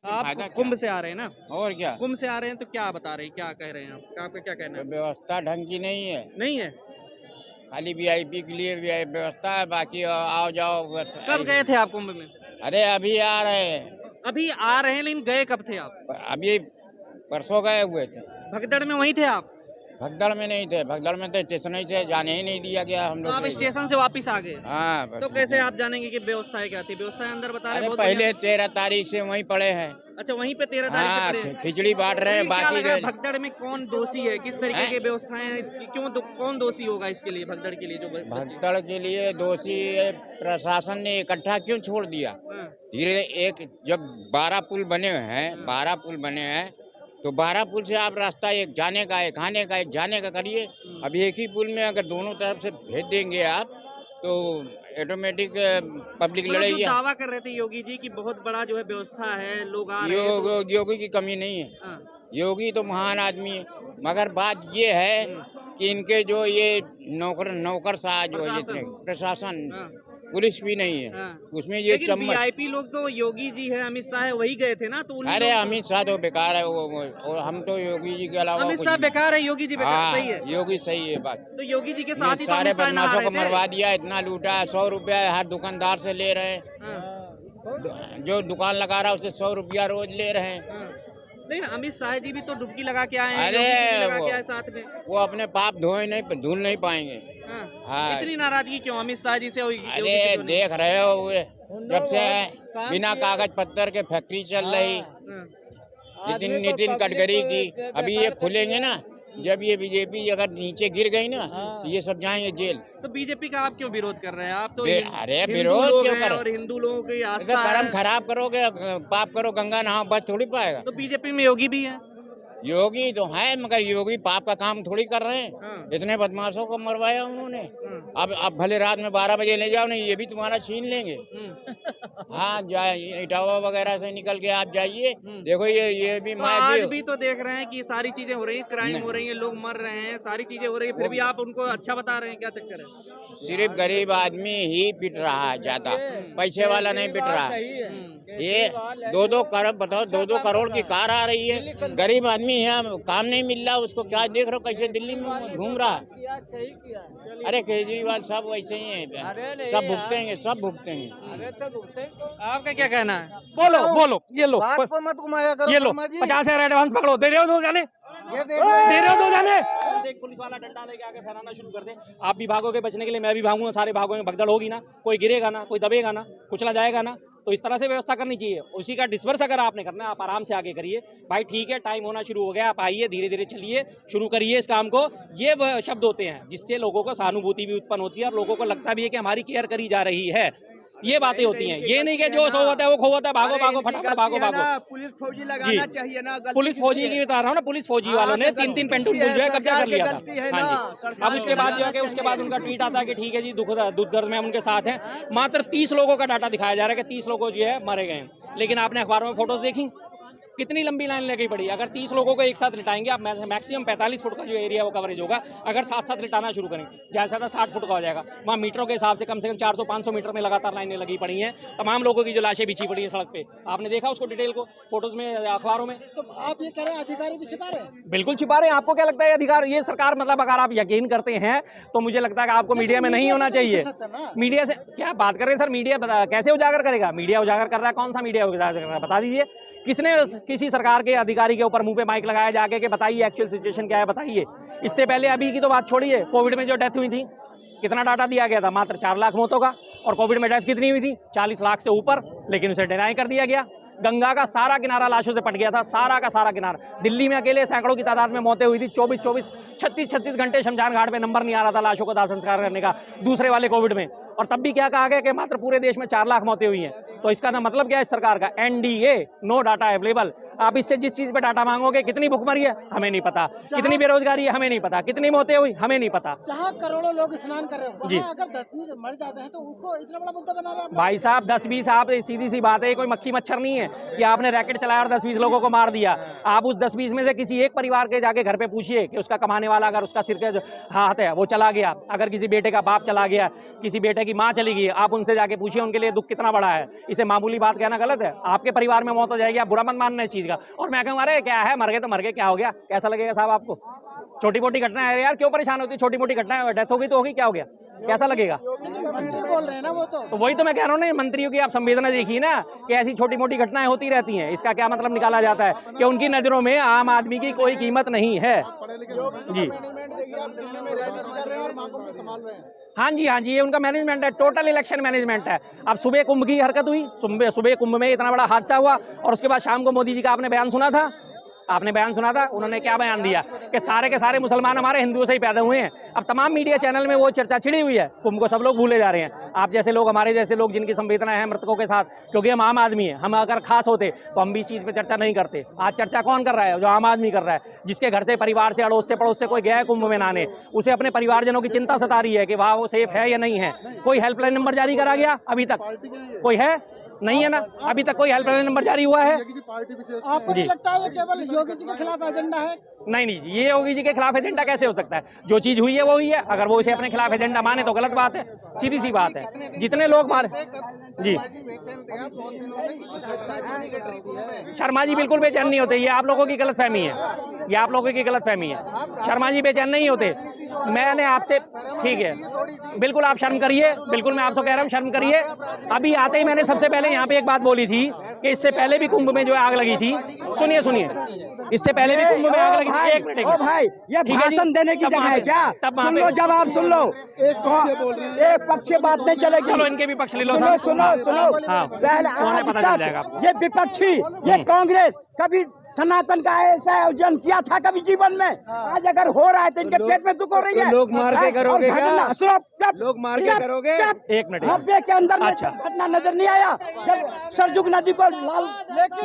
आप कुंभ से आ रहे हैं ना? और क्या, कुंभ से आ रहे हैं तो क्या बता रहे हैं, क्या कह रहे हैं आप? आपका क्या कहना है? व्यवस्था ढंग की नहीं है। नहीं है? खाली वीआईपी के लिए व्यवस्था है, बाकी आओ जाओ बस कब गए ऐसे। थे आप कुंभ में? अरे अभी आ रहे हैं, अभी आ रहे हैं, लेकिन गए कब थे आप? अभी परसों गए हुए थे। भगदड़ में वहीं थे आप? भगदड़ में नहीं थे, भगदड़ में तो स्टेशन ही से जाने ही नहीं दिया गया हम तो लोग आप को। स्टेशन से वापस आ गए? हाँ तो बस। कैसे आप जानेंगे कि व्यवस्थाएं क्या थी? व्यवस्थाएं अंदर बता रहे हैं अरे बहुत पहले बढ़िया। 13 तारीख से वहीं पड़े हैं। अच्छा, वहीं पे 13 तारीख से हाँ, पड़े हैं। खिचड़ी बांट रहे हैं, लेकिन क्या बाकी लग रहा है भगदड़ में कौन दोषी है? किस तरीके हैं? की व्यवस्थाएं हैं? कौन दोषी होगा इसके लिए, भगदड़ के लिए जो बच्चे? भगदड़ के लिए दोषी प्रशासन ने इकट्ठा क्यों छोड़ दिया? हाँ, धीरे एक जब 12 पुल बने हुए हैं, 12 पुल बने हैं, तो 12 पुल से आप रास्ता एक जाने का, एक आने का, एक जाने का करिए। अब एक ही पुल में अगर दोनों तरफ से भेज देंगे आप, तो ऑटोमेटिक पब्लिक मतलब जो लड़ेगी। दावा कर रहे थे योगी जी की बहुत बड़ा जो है व्यवस्था है, लोग आ रहे हैं तो योगी की कमी नहीं है, हाँ, योगी तो महान आदमी है, मगर बात ये है कि इनके जो ये नौकर साहब जो है, प्रशासन। जितने प्रशासन, हाँ, पुलिस भी नहीं है, हाँ। उसमें ये लेकिन चम्मच। वीआईपी लोग तो योगी जी है, अमित शाह है, वही गए थे ना, तो उन्हीं अरे लोग अमित शाह तो बेकार है, और हम तो योगी जी के अलावा अमित कुछ शाह नहीं। बेकार है, योगी जी बेकार, हाँ, सही है। योगी सही है बात। तो योगी जी के ये साथ ही तो सारे अमित शाह नहा बदमाशों रहे को थे। मरवा दिया, इतना लूटा है, 100 रुपया हर दुकानदार से ले रहे हैं। हाँ, जो दुकान लगा रहा है उसे 100 रुपया रोज ले रहे हैं। हाँ। लेकिन अमित शाह जी भी तो डुबकी लगा के आए हैं, अरे योगी जी भी लगा वो- के आए साथ में। वो अपने पाप धोए नहीं, धुल नहीं पाएंगे। हाँ। हाँ। इतनी नाराजगी क्यों अमित शाह जी से और योगी अरे से क्यों नहीं? देख रहे हो, वे जब से बिना कागज पत्तर के फैक्ट्री चल रही, हाँ। नितिन गडकरी की, अभी ये खुलेंगे ना, जब ये बीजेपी अगर नीचे गिर गई ना, तो ये सब जाएंगे जेल। तो बीजेपी का आप क्यों विरोध कर रहे हैं? आप तो अरे हिंदू विरोध लोग क्यों हैं करें? और हिंदू लोगों की अरे आस्था कर्म है। खराब करोगे, पाप करो, गंगा नहाओ, बस थोड़ी पाएगा। तो बीजेपी में योगी भी है। योगी तो है, मगर योगी पाप का काम थोड़ी कर रहे हैं। हाँ। इतने बदमाशों को मरवाया उन्होंने। हाँ। अब भले रात में 12 बजे ले जाओ, नहीं ये भी तुम्हारा छीन लेंगे। हाँ, इटावा वगैरह से निकल के आप जाइए, देखो ये भी तो आज भी तो देख रहे हैं कि सारी चीजें हो रही हैं, क्राइम हो रही है, लोग मर रहे हैं, सारी चीजें हो रही है, फिर भी आप उनको अच्छा बता रहे हैं, क्या चक्कर है? सिर्फ गरीब आदमी ही पिट रहा है ज्यादा, पैसे वाला नहीं पिट रहा है। ये 2-2 करोड़, बताओ 2-2 करोड़ की कार आ रही है, गरीब आदमी है, काम नहीं मिल रहा उसको, क्या देख रहे हो कैसे दिल्ली में घूम रहा है। अरे केजरीवाल सब वैसे ही है, सब भुगतेंगे, सब भुगतेंगे। आपका क्या कहना है? बोलो ये लो, बात को मत घुमाया करो ये लो, शर्मा जी। 50,000 एडवांस पकड़ो, दे रहे हो दो जाने, ये दे रहे हो दो जाने। एक पुलिस वाला डंडा लेके आके फहराना शुरू कर दे, आप भी भागोगे बचने के लिए, मैं भी भागूंगा, सारे भागोगे, भगदड़ होगी ना, कोई गिरेगा ना, कोई दबेगा ना, कुचला जाएगा ना। तो इस तरह से व्यवस्था करनी चाहिए। उसी का डिस्पर्स अगर आपने करना है, आप आराम से आगे करिए भाई, ठीक है, टाइम होना शुरू हो गया, आप आइए, धीरे धीरे चलिए, शुरू करिए इस काम को। ये शब्द होते हैं जिससे लोगों को सहानुभूति भी उत्पन्न होती है और लोगों को लगता भी है कि हमारी केयर करी जा रही है। ये बातें होती हैं, ये नहीं कि जो सो होता है वो खो होता है, भागो भागो फटाफट भागो भागो। पुलिस फौजी लगाना चाहिए ना, गलती पुलिस फौजी किसकी की है? बता रहा हूँ ना, पुलिस फौजी वालों ने 3-3 पेंटून जो है कब्जा कर लिया था। हाँ जी। अब उसके बाद जो है कि उसके बाद उनका ट्वीट आता है कि ठीक है जी, दुखदर्द में हम उनके साथ हैं। मात्र 30 लोगों का डाटा दिखाया जा रहा है कि 30 लोगों जो है मारे गए हैं। लेकिन आपने अखबारों में फोटोज देखी, कितनी लंबी लाइन लगी पड़ी। अगर 30 लोगों को एक साथ लिटाएंगे आप, मैक्सिमम 45 फुट का जो एरिया वो कवरेज होगा। अगर साथ लिटाना शुरू करें, ज़्यादा से ज़्यादा 60 फुट का हो जाएगा। वहाँ मीटरों के हिसाब से कम 400-500 मीटर में लगातार लाइनें लगी पड़ी हैं। तमाम लोगों की जो लाशें बिछी पड़ी हैं सड़क पे, आपने देखा उसको डिटेल को, फोटोज में, अखबारों में। तो आप ये कह रहे हैं अधिकारी भी छिपा रहे हैं? बिल्कुल छिपा रहे हैं। आपको क्या लगता है अधिकार ये सरकार, मतलब अगर आप यकीन करते हैं तो मुझे लगता है कि आपको मीडिया में नहीं होना चाहिए। मीडिया से क्या बात कर रहे हैं सर? मीडिया कैसे उजागर करेगा? मीडिया उजागर कर रहा है, कौन सा मीडिया उजागर कर रहा है बता दीजिए। किसने किसी सरकार के अधिकारी के ऊपर मुंह पे माइक लगाया जाके कि बताइए एक्चुअल सिचुएशन क्या है, बताइए। इससे पहले अभी की तो बात छोड़िए, कोविड में जो डेथ हुई थी, कितना डाटा दिया गया था? मात्र 4 लाख मौतों का। और कोविड में डेथ कितनी हुई थी? 40 लाख से ऊपर, लेकिन उसे डिनाई कर दिया गया। गंगा का सारा किनारा लाशों से पट गया था, सारा का सारा किनारा। दिल्ली में अकेले सैकड़ों की तादाद में मौतें हुई थी। 24-24, 36-36 घंटे शमशान घाट पे नंबर नहीं आ रहा था लाशों को दाह संस्कार करने का, दूसरे वाले कोविड में। और तब भी क्या कहा गया कि मात्र पूरे देश में 4 लाख मौतें हुई हैं। तो इसका ना मतलब क्या है इस सरकार का? NDA, no data available. आप इससे जिस चीज पे डाटा मांगोगे, कितनी भुखमरी है हमें नहीं पता, कितनी बेरोजगारी है हमें नहीं पता, कितनी मौतें हुई हमें नहीं पता। जहाँ करोड़ों लोग स्नान कर रहे हो, जी। वहाँ अगर 10 मर जाते हैं तो उसको इतना बड़ा मुद्दा बना रहे हैं। भाई साहब 10-20, आप सीधी सी बात है, कोई मक्खी मच्छर नहीं है कि आपने रैकेट चलाया और 10-20 लोगों को मार दिया। आप उस 10-20 में से किसी एक परिवार के जाके घर पे पूछिए कि उसका कमाने वाला अगर उसका सिर के जो हाथ है वो चला गया, अगर किसी बेटे का बाप चला गया, किसी बेटे की माँ चली गई, आप उनसे जाके पूछिए उनके लिए दुख कितना बड़ा है। इसे मामूली बात कहना गलत है। आपके परिवार में मौत हो जाएगी, आप बुरा मत मानना इस चीज का। और मैं कहूँ अरे क्या है, मर गए तो मर गए, क्या हो गया, कैसा लगेगा साहब आपको? छोटी मोटी घटना है यार, क्यों परेशान होती है? छोटी मोटी घटना है, डेथ हो गई तो होगी, क्या हो गया, कैसा लगेगा? मंत्री बोल रहे हैं ना वो तो वही तो मैं कह रहा हूँ ना, मंत्रियों की आप संवेदना देखिए ना कि ऐसी छोटी मोटी घटनाएं होती रहती हैं। इसका क्या मतलब निकाला जाता है कि उनकी नजरों में आम आदमी की कोई कीमत नहीं है। जी हाँ जी, हाँ जी, ये उनका मैनेजमेंट है, टोटल इलेक्शन मैनेजमेंट है। अब सुबह कुंभ की हरकत हुई, सुबह कुंभ में इतना बड़ा हादसा हुआ और उसके बाद शाम को मोदी जी का आपने बयान सुना था, आपने बयान सुना था, उन्होंने क्या बयान दिया कि सारे के सारे मुसलमान हमारे हिंदुओं से ही पैदा हुए हैं। अब तमाम मीडिया चैनल में वो चर्चा छिड़ी हुई है, कुंभ को सब लोग भूले जा रहे हैं। आप जैसे लोग, हमारे जैसे लोग जिनकी संवेदना है मृतकों के साथ, क्योंकि हम आम आदमी हैं, हम अगर खास होते तो हम भी इस चीज़ पे चर्चा नहीं करते। आज चर्चा कौन कर रहा है? जो आम आदमी कर रहा है, जिसके घर से, परिवार से, अड़ोस से, पड़ोस से कोई गया है कुंभ में नहाने, उसे अपने परिवारजनों की चिंता सता रही है कि वहाँ वो सेफ है या नहीं है। कोई हेल्पलाइन नंबर जारी करा गया अभी तक? कोई है? नहीं है ना, अभी तक कोई हेल्पलाइन नंबर जारी हुआ है? आपको नहीं लगता है ये केवल योगी जी के खिलाफ एजेंडा है? नहीं नहीं जी, ये योगी जी के खिलाफ एजेंडा कैसे हो सकता है? जो चीज हुई है वो हुई है, अगर वो इसे अपने खिलाफ एजेंडा माने तो गलत बात है, सीधी सी बात है। जितने लोग मारे जी, शर्मा जी बिल्कुल बेचैन नहीं होते, ये आप लोगों की गलतफहमी है, ये आप लोगों की गलतफहमी है। शर्मा जी बेचैन नहीं होते। मैंने आपसे, ठीक है, बिल्कुल आप शर्म करिए, बिल्कुल मैं आपसे कह रहा हूँ शर्म करिए। अभी आते ही मैंने सबसे पहले यहाँ पे एक बात बोली थी कि इससे पहले भी कुंभ में जो आग लगी थी, सुनिए सुनिए, इससे पहले भी कुंभ में आग लगी थी। एक मिनट, भाई ये भाषण देने की जगह है क्या? सुन लो, जवाब सुन लो, एक पक्ष बात नहीं चलेगी। चलो इनके भी पक्ष ले लो। सुनो सुनो सुनो, पहले आज तक ये विपक्षी, ये कांग्रेस कभी सनातन का ऐसा आयोजन किया था कभी जीवन में? आज अगर हो रहा है तो इनके पेट में दुख हो रही है। लोग मार के करोगे क्या? सुनो, लोग मार के करोगे? एक मिनट, नब्बे के अंदर में अच्छा। घटना नजर नहीं आया जब सरजुग नदी को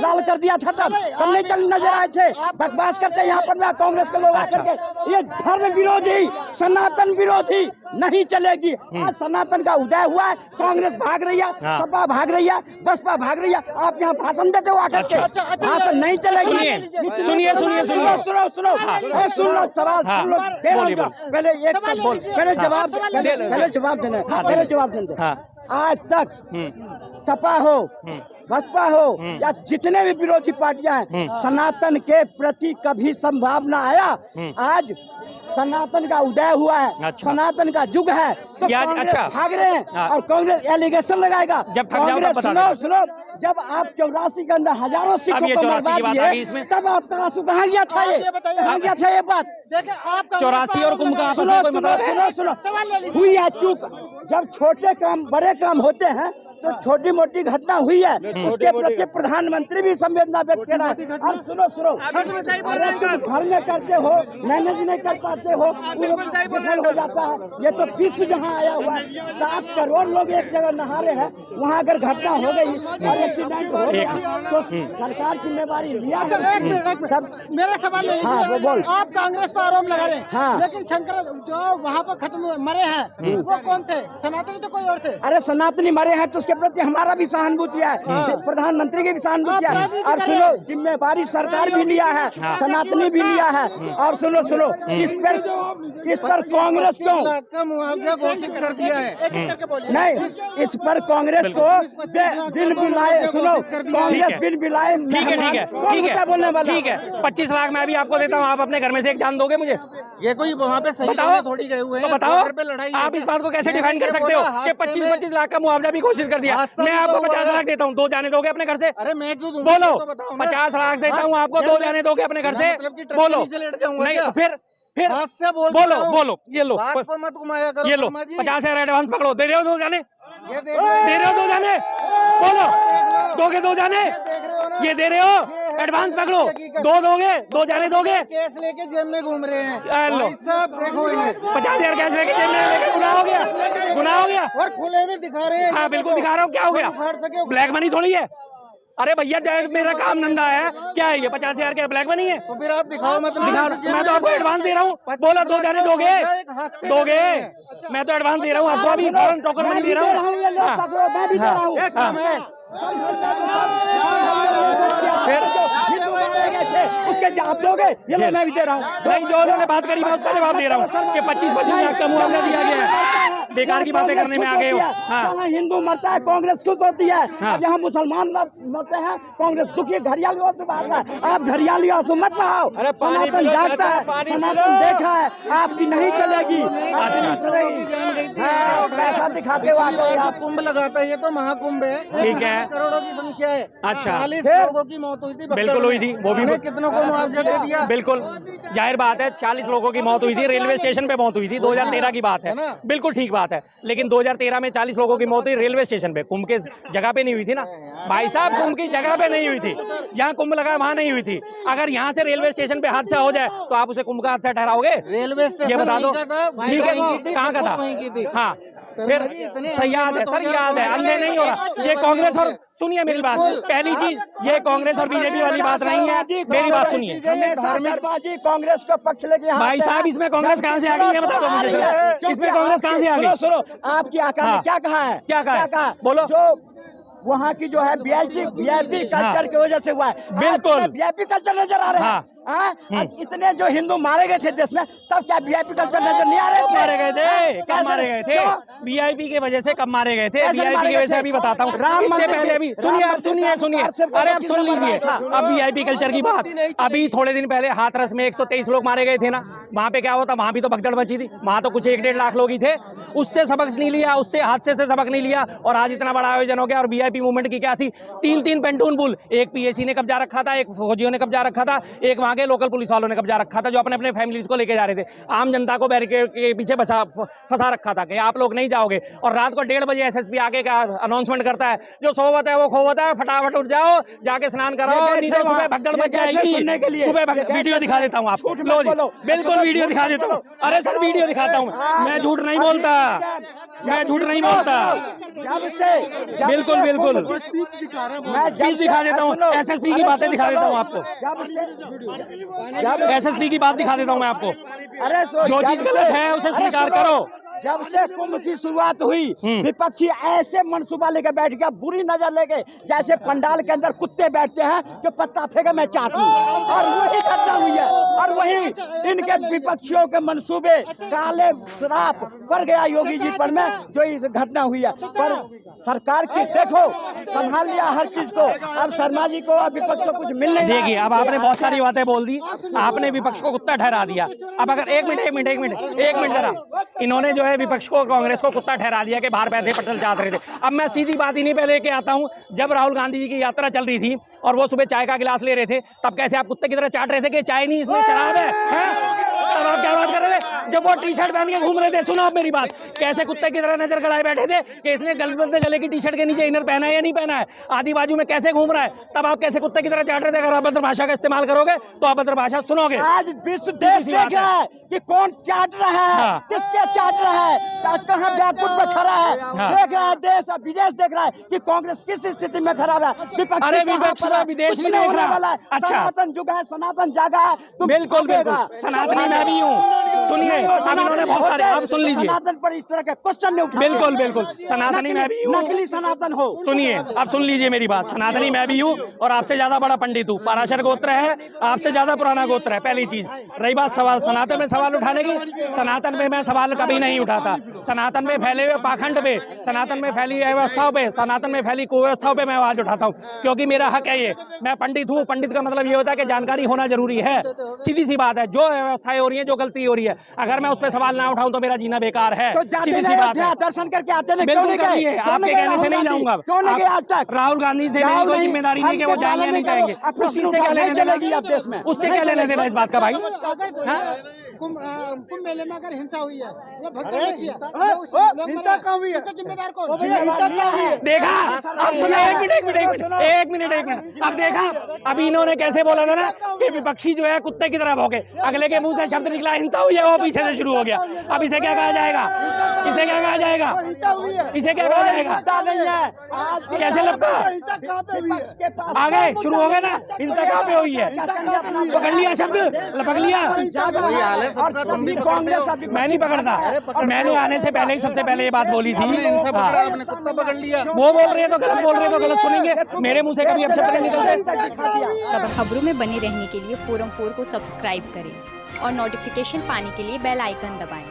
लाल कर दिया था, तब नहीं चल नजर आए थे। बकवास करते यहाँ पर में कांग्रेस के लोग आकर के। ये धर्म विरोधी, सनातन विरोधी नहीं चलेगी। आज सनातन का उदय हुआ है, कांग्रेस भाग रही है, सपा भाग रही है, बसपा भाग रही है, आप यहाँ भाषण देते हो आकर के। भाषण नहीं चलेगी। सुनिए सुनिए सुनिए सुनो सुनो सुनो, सुन लो, सवाल सुन लो, पहले एक पहले जवाब देना। आज तक सपा हो, बसपा हो या जितने भी विरोधी पार्टियां हैं, सनातन के प्रति कभी संभावना आया? आज सनातन का उदय हुआ है, अच्छा। सनातन का युग है, तो कांग्रेस अच्छा। भाग रहे हैं और कांग्रेस एलिगेशन लगाएगा। जब कांग्रेस सुनो, जब आप 84 के अंदर हजारों सीटों को मरवा दिए, तब आपका आंसू कहाँ गया था? ये कहाँ गया था? ये बात देखिए, आप 84 और कुंभ का आपस में कोई मतलब है? सुनो, हुई है चूक। जब छोटे काम बड़े काम होते हैं तो छोटी मोटी घटना हुई है, उसके प्रति प्रधानमंत्री भी संवेदना व्यक्त कर रहा है। और सुनो, घर में करते हो, मैनेज नहीं कर पाते हो, विफल हो जाता है। ये तो फिर जहाँ आया हुआ है, 7 करोड़ लोग एक जगह नहा रहे हैं, वहाँ अगर घटना हो गई और एक्सीडेंट हो गया तो सरकार जिम्मेवारी लिया। सब मेरा सवाल है, हाँ, बोल। आप कांग्रेस पर आरोप लगा रहे हैं, हाँ। लेकिन शंकर जो वहाँ पर खत्म मरे हैं वो कौन थे? सनातनी तो कोई और थे। अरे सनातनी मरे हैं तो उसके प्रति हमारा भी सहानुभूति है, प्रधानमंत्री की भी सहानुभूति है। और सुनो, जिम्मेवारी सरकार भी लिया है, सनातनी भी लिया है। और सुनो, इस पर कांग्रेस को मुआवजा घोषित कर दिया है। नहीं, इस पर कांग्रेस को बिल बुलाए। सुनो, कांग्रेस बिल बुलाए। ठीक है, बोलने वाला? ठीक है, 25 लाख मैं भी आपको देता हूँ, आप अपने घर में से एक जान दोगे मुझे? ये कोई वहाँ पे सही बताओ, थोड़ी गए हुए तो हैं। बताओ, घर पे लड़ाई आप इस बात को कैसे डिफाइन कर सकते हो कि 25-25 लाख का मुआवजा भी घोषित कर दिया? मैं आपको 50 लाख देता हूँ, 2 जाने दोगे अपने घर से? अरे मैं क्यों दूं? बोलो, तो बताओ ना। 50 लाख देता हूँ आपको, 2 जाने दोगे अपने घर से? बोलो, नहीं तो फिर बोलो, ये लो, मत घुमाया करो। ये लो, 50,000 एडवांस पकड़ो, दे रहे हो 2 जाने? दे रहे हो 2 जाने? बोलो, दोगे 2 जाने? ये दे रहे हो? एडवांस पकड़ो, 2 दोगे, 2 जाने दोगे? केस लेके जेब में घूम रहे हैं। लो, सब देखो इन्हें 50,000 कैश लेके जेब में लेके गुनाह हो गया, गुनाह हो गया। और खुले में दिखा रहे हैं। हाँ बिल्कुल दिखा रहा हूँ, क्या हो गया? ब्लैक मनी थोड़ी है, अरे भैया मेरा काम धंधा है, क्या है ये 50,000 के ब्लैक मनी है? तो फिर आप दिखाओ, मैं तो आपको एडवांस दे रहा हूँ, बोला 2 जाने दोगे, मैं तो एडवांस दे रहा हूँ आपको, अभी फौरन टोकन मनी दे रहा हूँ। उसके जवाब दोगे? ये लो मैं भी दे रहा हूँ। भाई जो उन्होंने बात करी मैं उसका जवाब दे रहा हूँ कि 25-25 लाख का मुआवजा दिया गया है। बेकार की बातें करने में आ गए हो। जहाँ हिंदू मरता है कांग्रेस खुश होती है, जहाँ मुसलमान मरते हैं कांग्रेस दुखी। घड़ियाली आंसू बहाता है, आप घड़ियाली आंसू मत बहाओ। सनातन जागता है, सनातन देखा है, आपकी नहीं चलेगी। पैसा दिखाते हो, कुंभ लगाता है, ये तो महाकुंभ है, ठीक है, करोड़ों की संख्या है। अच्छा 40 लोगों की मौत हुई थी, बिल्कुल हुई थी, वो भी कितनों को मुआवजा दे दिया। बिल्कुल जाहिर बात है, 40 लोगों की मौत हुई थी, रेलवे स्टेशन पे मौत हुई थी, 2013 की बात है, बिल्कुल ठीक बात है। लेकिन 2013 में 40 लोगों की मौत हुई रेलवे स्टेशन पे, कुंभ के जगह पे नहीं हुई थी ना भाई साहब, कुंभ की जगह पे नहीं हुई थी, जहाँ कुंभ लगा वहाँ नहीं हुई थी। अगर यहाँ से रेलवे स्टेशन पे हादसा हो जाए तो आप उसे कुंभ का हादसा ठहराओगे? रेलवे स्टेशन ये बता दो, ठीक है, कहाँ का था? हाँ फिर सही याद है सर, याद है, अंधे नहीं हो रहा। ये कांग्रेस और सुनिए मेरी बात, पहली चीज ये कांग्रेस और बीजेपी वाली बात नहीं है, मेरी बात सुनिए। कांग्रेस का पक्ष लेके भाई साहब इसमें कांग्रेस कहाँ से आ गई है बता दो मुझे, इसमें कांग्रेस कहाँ से आ गई? सुनो आपकी आका ने क्या कहा है? क्या कहा? बोलो। जो वहाँ की जो है वीआईपी कल्चर की वजह से हुआ है, बिल्कुल वीआईपी कल्चर नजर आ रहे हैं। इतने जो हिंदू मारे गए थे देश में, तब क्या वीआईपी कल्चर नजर नहीं आ रहे थे? मारे गए थे, कब मारे गए थे? वीआईपी की वजह से कब मारे गए थे? वीआईपी की वजह से अभी बताता हूँ, इससे पहले अभी सुनिए, अब सुनिए, अरे अब सुन लीजिए, अब वीआईपी कल्चर की बात, अभी थोड़े दिन पहले हाथरस में 123 लोग मारे गए थे ना, वहाँ पे क्या होता? वहाँ भी तो भगदड़ मची थी, वहाँ तो कुछ 1-1.5 लाख लोग ही थे। उससे सबक नहीं लिया, उससे हादसे से सबक नहीं लिया, और आज इतना बड़ा आयोजन हो गया। और वीआईपी मूवमेंट की क्या थी? 3 पेंटून पुल, एक पीएसी ने कब्जा रखा था, एक फौजियों ने कब्जा रखा था, एक वहाँ के लोकल पुलिस वालों ने कब्जा रखा था, जो अपने अपने फैमिलीज को लेके जा रहे थे। आम जनता को बैरिकेड के पीछे फंसा रखा था कि आप लोग नहीं जाओगे। और रात को 1:30 बजे एसएसपी आके क्या अनाउंसमेंट करता है, जो सोवत है वो खोवत है, फटाफट उठ जाओ, जाके स्नान कराओ, नहीं तो सुबह भगदड़ मच जाएगी। सुबह वीडियो दिखा देता हूँ आपको, बिल्कुल वीडियो दिखा देता हूँ। अरे सर वीडियो दिखाता हूँ, मैं झूठ नहीं बोलता, मैं झूठ नहीं बोलता, बिल्कुल बिल्कुल स्पीच दिखा देता हूँ, एसएसपी की बातें दिखा देता हूँ आपको, एसएसपी की बात दिखा देता हूँ मैं आपको। अरे जो चीज गलत है उसे स्वीकार करो। जब से कुंभ की शुरुआत हुई, विपक्षी ऐसे मनसूबा लेके बैठ गया, बुरी नजर लेके, जैसे पंडाल के अंदर कुत्ते बैठते हैं कि पत्ता फेंके मैं चाट लूं, और वही घटना हुई है। और वही इनके विपक्षियों के मनसूबे काले श्राप पड़ गया योगी जी पर में, जो इस घटना हुई है। पर सरकार की देखो संभाल लिया हर चीज को, अब शर्मा जी को और विपक्ष को कुछ मिल नहीं। देखिए अब आपने बहुत सारी बातें बोल दी, आपने विपक्ष को कुत्ता ठहरा दिया। अब अगर एक मिनट जरा, इन्होंने जो है विपक्ष को, कांग्रेस को कुत्ता ठहरा दिया कि बाहर बैठे पटल चाहते रहे थे। अब मैं सीधी बात इन्हीं पे लेके आता हूँ, जब राहुल गांधी जी की यात्रा चल रही थी और वो सुबह चाय का गिलास ले रहे थे, तब कैसे आप कुत्ते की तरह चाट रहे थे कि चाय नहीं इसमें शराब है? तब आप क्या बात कर रहे थे जब वो टी-शर्ट पहन के घूम रहे थे? सुनो आप मेरी बात, कैसे कुत्ते की तरह नजर गड़ाए बैठे थे कि इसने गले की टी-शर्ट के नीचे इनर पहना है या नहीं पहना है, आधी बाजू में कैसे घूम रहा है? तब आप कैसे कुत्ते की तरह चाट रहे थे? अगर अभद्र भाषा का इस्तेमाल करोगे तो अभद्र भाषा सुनोगे। आज विश्व देश देख रहा है कि कौन चाट रहा है, किसके चाट रहा है, आज कहाँ बैकफुट पे खड़ा है, देख रहा है देश और विदेश देख रहा है कि कांग्रेस किस स्थिति में खराब है। अरे विपक्ष विदेश में देख रहा है। अच्छा सनातन जुग है, सनातन जागा है, बिल्कुल बिल्कुल, सनातनी मैं भी हूँ। सुनिए अब इन्होंने बहुत सारे, अब सुन लीजिए, सनातन पर इस तरह के क्वेश्चन नहीं उठाते। बिल्कुल बिल्कुल, सनातनी मैं भी हूँ, नकली सनातन हो। सुनिए अब सुन लीजिए मेरी बात, सनातनी मैं भी हूँ और आपसे ज्यादा बड़ा पंडित हूँ, पराशर गोत्र है, आपसे ज्यादा पुराना गोत्र है, पहली चीज। रही बात सवाल सनातन में सवाल उठाने की, सनातन में मैं सवाल कभी नहीं उठाता। सनातन में फैले हुए पाखंड पे, सनातन में फैली व्यवस्थाओं पे, सनातन में फैली कुव्यवस्थाओं पे मैं आवाज उठाता हूँ, क्योंकि मेरा हक है ये। मैं पंडित हूँ, पंडित का मतलब ये होता है कि जानकारी होना जरूरी है, सीधी सी बात है। जो व्यवस्थाएं हो रही है, जो गलती हो रही है, अगर मैं उस पर सवाल ना उठाऊं तो मेरा जीना बेकार है, सीधी सी बात है। दर्शन करके आते हैं, बिल्कुल करिए, आपके कहने से नहीं जाऊंगा। क्यों नहीं गए आज तक? राहुल गांधी से मेरी कोई जिम्मेदारी नहीं कि वो जाएंगे या नहीं जाएंगे, उससे क्या लेने देना, उससे क्या लेने देना इस बात का भाई? कुंभ मेले में अगर हिंसा हुई है, मतलब भगदड़ अरे, मची है, हिंसा कहाँ हुई है? इसका जिम्मेदार कौन? भैया हिंसा क्या है? देखा अब सुना, एक मिनट अब देखा, अभी इन्होंने कैसे बोला था ना कि विपक्षी जो है कुत्ते की तरह भौंके, अगले के मुंह से शब्द निकला हिंसा हुई है, वो पीछे से शुरू हो गया। अब इसे क्या कहा जाएगा, इसे क्या कहा जाएगा, हिंसा हुई है। इसे क्या कहा जाएगा, नहीं है कैसे लगता हिंसा कहाँ पे हुई है? आगे शुरू हो गया ना, हिंसा कहाँ पे हुई है, पकड़ लिया शब्द, पकड़ लिया। वही हाल है सबका, तुम भी पकड़ते हो। मैं नहीं पकड़ता, मैंने आने से पहले ही सबसे पहले ये बात बोली थी। आपने हिंसा पकड़ा, हाँ। आपने कुत्ता पकड़ लिया। वो बोल रहे हैं तो गलत बोल रहे हैं तो गलत सुनेंगे, मेरे मुंह से कभी अच्छे नहीं निकलते। खबरों में बने रहने के लिए फोरम 4 को सब्सक्राइब करें और नोटिफिकेशन पाने के लिए बेल आइकन दबाएं।